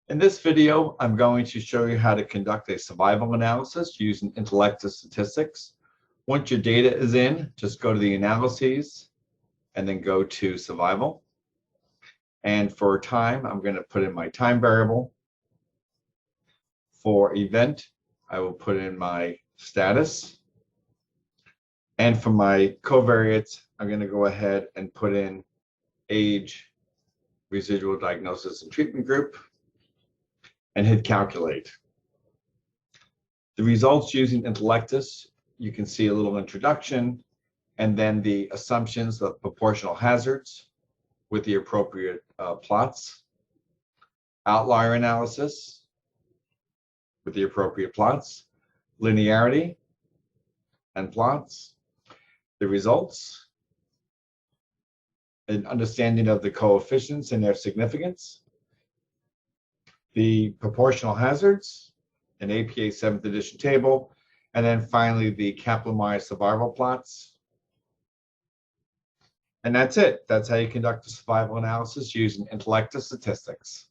In this video, I'm going to show you how to conduct a survival analysis using Intellectus statistics. Once your data is in, just go to the analyses and then go to survival. And for time, I'm going to put in my time variable. For event, I will put in my status. And for my covariates, I'm going to go ahead and put in age, residual diagnosis and treatment group, and hit calculate. The results using Intellectus, you can see a little introduction, and then the assumptions of proportional hazards with the appropriate plots, outlier analysis with the appropriate plots, linearity and plots, the results, an understanding of the coefficients and their significance, the proportional hazards, an APA 7th edition table, and then finally the Kaplan-Meier survival plots. And that's it. That's how you conduct a survival analysis using Intellectus statistics.